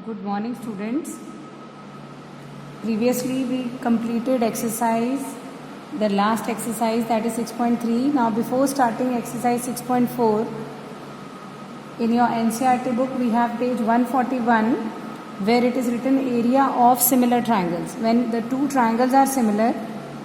Good morning, students. Previously we completed exercise, the last exercise, that is 6.3. Now before starting exercise 6.4, in your NCERT book we have page 141 where it is written area of similar triangles. When the two triangles are similar,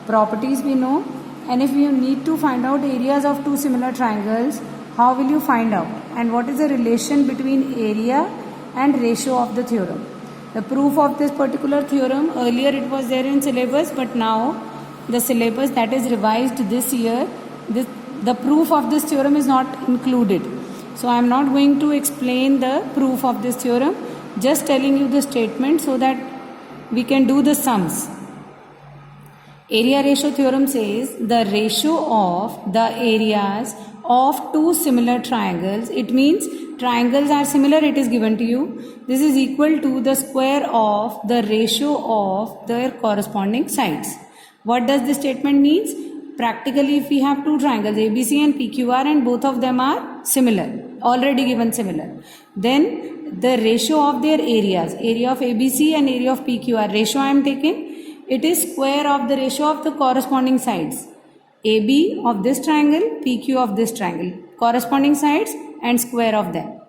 properties we know, and if you need to find out areas of two similar triangles, how will you find out? And what is the relation between area and ratio of the theorem? The proof of this particular theorem, earlier it was there in syllabus, but now the syllabus that is revised this year, the proof of this theorem is not included. So I am not going to explain the proof of this theorem, just telling you the statement so that we can do the sums. Area ratio theorem says the ratio of the areas of two similar triangles, it means triangles are similar, it is given to you, this is equal to the square of the ratio of their corresponding sides. What does this statement means? Practically, if we have two triangles ABC and PQR and both of them are similar, already given similar, then the ratio of their areas, area of ABC and area of PQR, ratio I am taking, it is square of the ratio of the corresponding sides. AB of this triangle, PQ of this triangle, corresponding sides and square of them,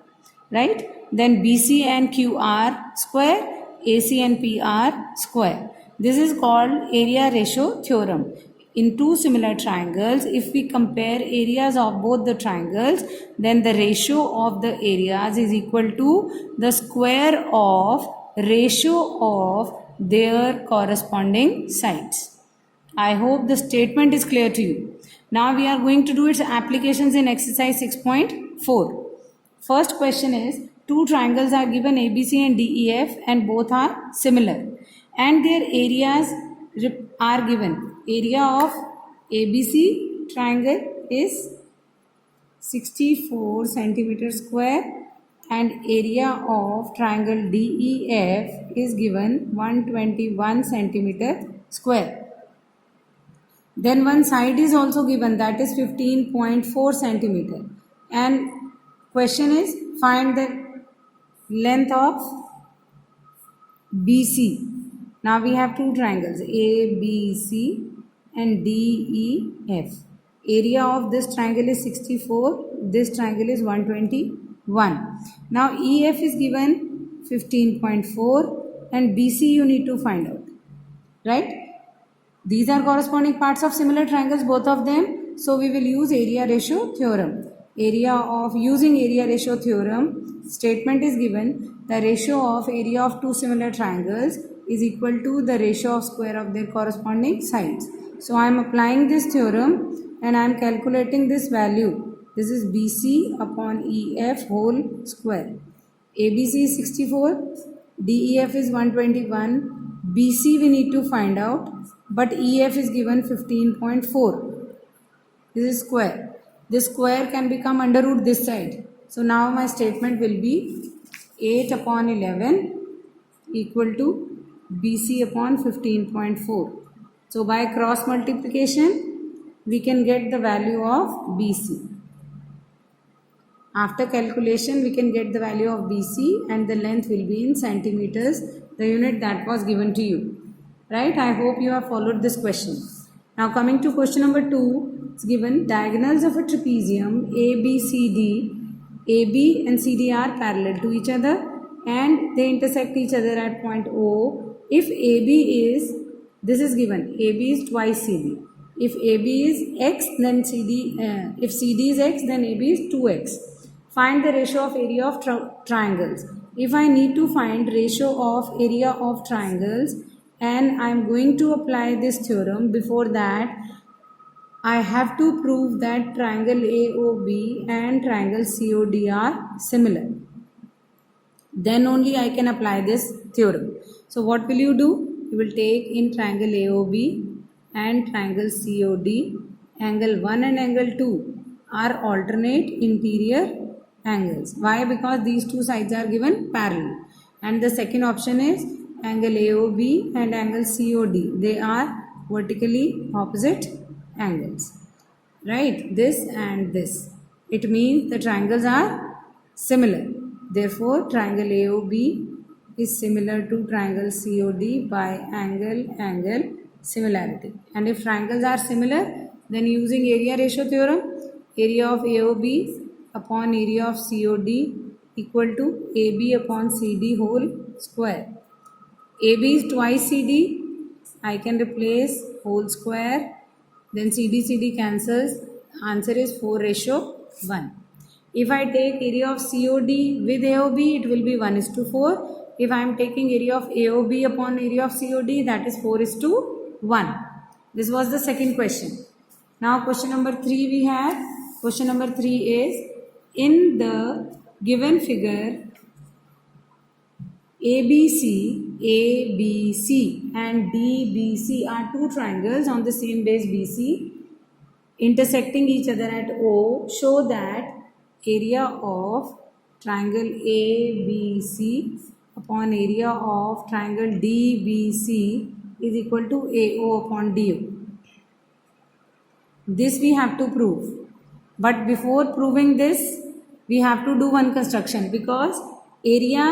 right? Then BC and QR square, AC and PR square. This is called area ratio theorem. In two similar triangles, if we compare areas of both the triangles, then the ratio of the areas is equal to the square of ratio of their corresponding sides. I hope the statement is clear to you. Now we are going to do its applications in exercise 6.4. First question is, two triangles are given ABC and DEF and both are similar and their areas are given. Area of ABC triangle is 64 centimeter square and area of triangle DEF is given 121 centimeter square. Then one side is also given, that is 15.4 centimeter. And question is, find the length of BC. Now we have two triangles ABC and DEF. Area of this triangle is 64, this triangle is 121. Now EF is given 15.4 and BC you need to find out, right? These are corresponding parts of similar triangles, both of them. So we will use area ratio theorem. Using area ratio theorem, statement is given, the ratio of area of two similar triangles is equal to the ratio of square of their corresponding sides. So I am applying this theorem and I am calculating this value. This is BC upon EF whole square. ABC is 64, DEF is 121, BC we need to find out, but EF is given 15.4. This is square. This square can become under root this side. So now my statement will be 8 upon 11 equal to BC upon 15.4. So by cross multiplication, we can get the value of BC. After calculation, we can get the value of BC and the length will be in centimeters, the unit that was given to you. Right? I hope you have followed this question. Now coming to question number 2, it's given diagonals of a trapezium ABCD. AB and CD are parallel to each other and they intersect each other at point O. If AB is, this is given, AB is twice CD. If AB is X, then CD, if CD is X, then AB is 2X. Find the ratio of area of triangles. If I need to find ratio of area of triangles, and I am going to apply this theorem, before that I have to prove that triangle AOB and triangle COD are similar. Then only I can apply this theorem. So what will you do? You will take in triangle AOB and triangle COD, angle 1 and angle 2 are alternate interior angles. Why? Because these two sides are given parallel. And the second option is angle AOB and angle COD. They are vertically opposite angles. Right? This and this. It means the triangles are similar. Therefore, triangle AOB is similar to triangle COD by angle similarity. And if triangles are similar, then using area ratio theorem, area of AOB upon area of COD equal to AB upon CD whole square. AB is twice CD, I can replace whole square, then CD cancels, answer is 4:1. If I take area of COD with AOB, it will be 1:4. If I am taking area of AOB upon area of COD, that is 4:1. This was the second question. Now question number 3 we have. Question number 3 is, in the given figure, ABC and DBC are two triangles on the same base BC intersecting each other at O. Show that area of triangle ABC upon area of triangle DBC is equal to AO upon DO. This we have to prove. But before proving this, we have to do one construction, because area,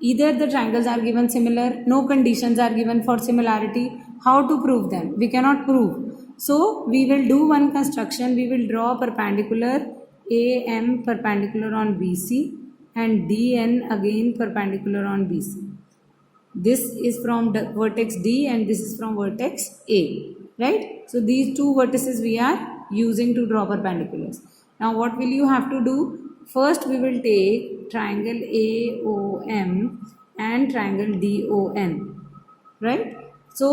either the triangles are given similar, no conditions are given for similarity. How to prove them? We cannot prove. So we will do one construction. We will draw perpendicular AM perpendicular on BC and DN again perpendicular on BC. This is from the vertex D and this is from vertex A, right? So these two vertices we are using to draw perpendiculars. Now what will you have to do? First we will take triangle AOM and triangle DON, right? So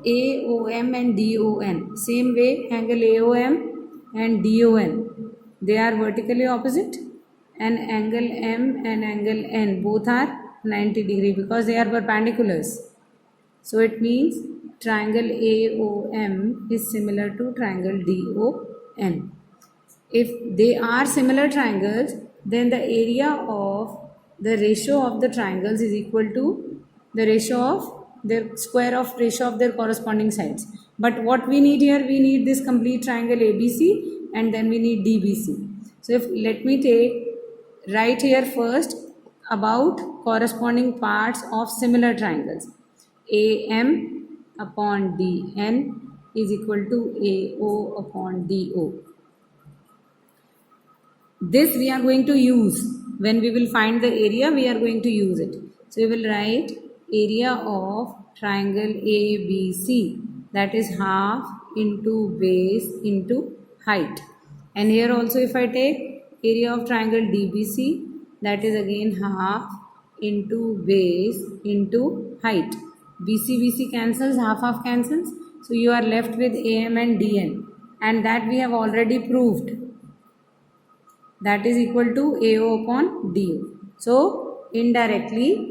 AOM and DON, same way angle AOM and DON, they are vertically opposite, and angle M and angle N both are 90 degree because they are perpendiculars. So it means triangle AOM is similar to triangle DON. If they are similar triangles, then the area of the ratio of the triangles is equal to the ratio of their square of ratio of their corresponding sides. But what we need here, we need this complete triangle ABC and then we need DBC. So if let me take right here first about corresponding parts of similar triangles. AM upon DN is equal to AO upon DO. This we are going to use when we will find the area, we are going to use it. So we will write area of triangle ABC, that is half into base into height. And here also if I take area of triangle DBC, that is again half into base into height. BC cancels, half cancels. So you are left with AM and DN, and that we have already proved. That is equal to AO upon DO. So indirectly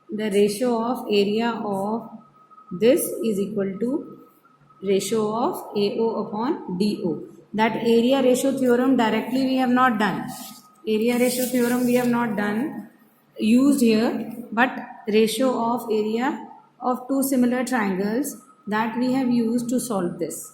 the ratio of area of this is equal to ratio of AO upon DO. That area ratio theorem directly we have not done. Area ratio theorem we have not done, used here, but ratio of area of two similar triangles, that we have used to solve this,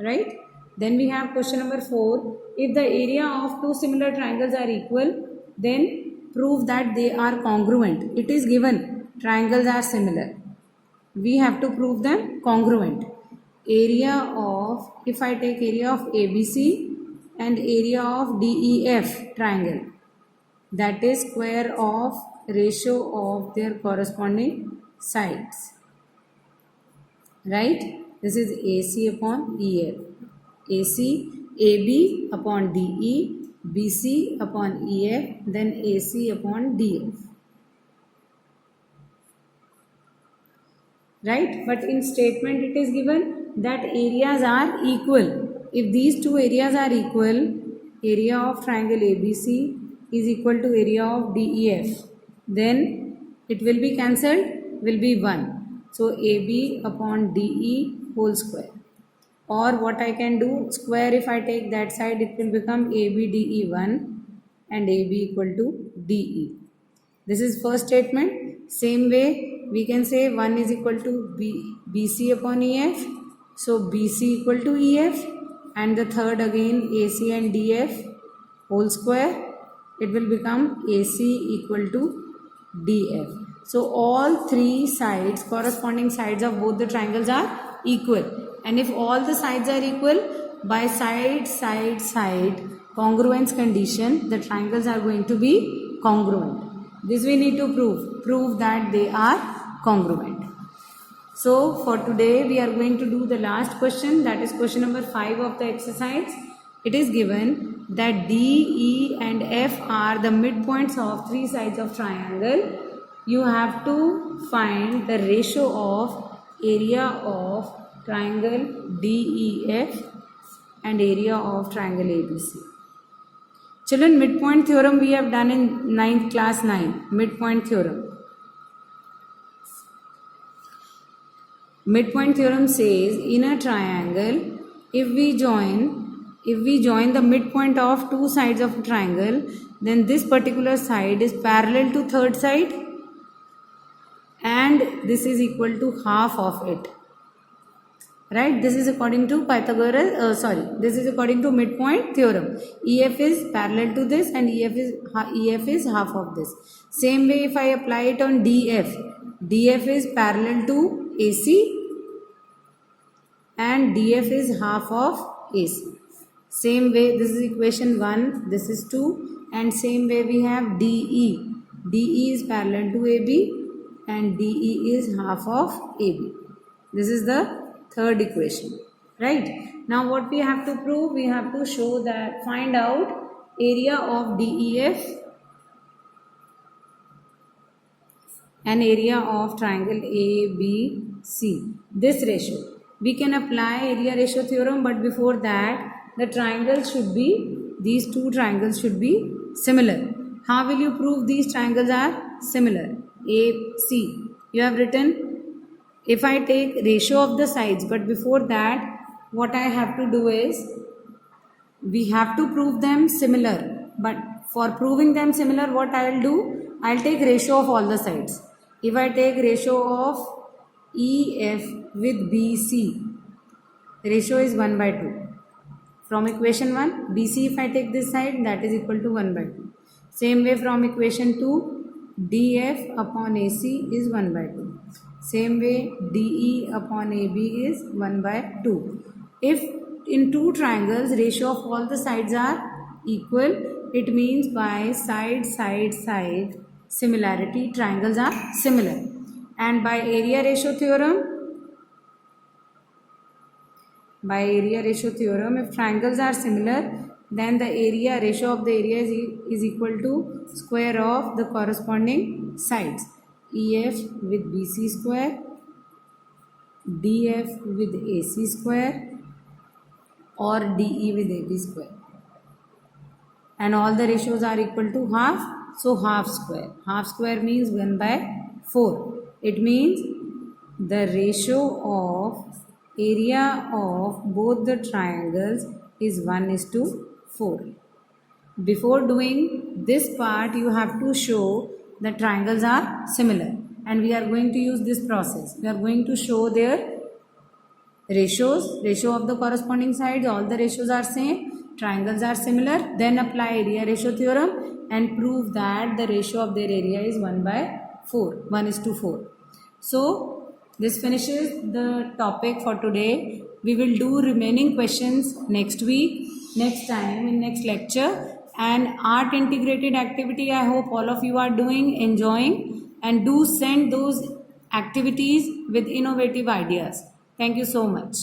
right? Then we have question number 4. If the area of two similar triangles are equal, then prove that they are congruent. It is given triangles are similar. We have to prove them congruent. Area of, if I take area of ABC and area of DEF triangle, that is square of ratio of their corresponding sides, right? This is AC upon EF. AC, AB upon DE, BC upon EF, then AC upon DF. Right? But in statement it is given that areas are equal. If these two areas are equal, area of triangle ABC is equal to area of DEF, then it will be cancelled, will be 1. So AB upon DE whole square. Or what I can do, square if I take that side, it will become ABDE 1 and AB equal to DE. This is first statement. Same way we can say 1 is equal to BC upon EF. So BC equal to EF, and the third again AC and DF whole square. It will become AC equal to DF. So all three sides, corresponding sides of both the triangles are equal. And if all the sides are equal, by side congruence condition, the triangles are going to be congruent. This we need to prove that they are congruent. So for today we are going to do the last question, that is question number 5 of the exercise. It is given that D, E and F are the midpoints of three sides of triangle. You have to find the ratio of area of triangle DEF and area of triangle ABC. Children, midpoint theorem we have done in class 9. Midpoint theorem. Midpoint theorem says in a triangle, if we join the midpoint of two sides of a triangle, then this particular side is parallel to third side and this is equal to half of it. Right? This is according to this is according to midpoint theorem. EF is parallel to this and EF is half of this. Same way if I apply it on DF is parallel to AC and DF is half of AC. Same way, this is equation 1, this is 2, and same way we have DE. DE is parallel to AB and DE is half of AB. This is the third equation. Right? Now what we have to prove? We have to show that, find out area of DEF and area of triangle ABC. This ratio. We can apply area ratio theorem, but before that, the triangles should be, these two triangles should be similar. How will you prove these triangles are similar? AC. You have written, if I take ratio of the sides, but before that, what I have to do is, we have to prove them similar. But for proving them similar, what I will do? I will take ratio of all the sides. If I take ratio of EF with BC, ratio is 1 by 2. From equation 1, BC if I take this side, that is equal to 1 by 2. Same way from equation 2, DF upon AC is 1 by 2. Same way DE upon AB is 1 by 2. If in two triangles, ratio of all the sides are equal, it means by side similarity, triangles are similar. And by area ratio theorem, if triangles are similar, then the area ratio of the area is equal to square of the corresponding sides. EF with BC square, DF with AC square, or DE with AB square. And all the ratios are equal to half, so half square. Half square means 1 by 4. It means the ratio of area of both the triangles is 1:4. Before doing this part, you have to show the triangles are similar, and we are going to use this process. We are going to show their ratio of the corresponding sides, all the ratios are same, triangles are similar, then apply area ratio theorem and prove that the ratio of their area is 1 by 4, 1:4. So this finishes the topic for today. We will do remaining questions next week, next time, in next lecture. And art integrated activity, I hope all of you are doing, enjoying, and do send those activities with innovative ideas. Thank you so much.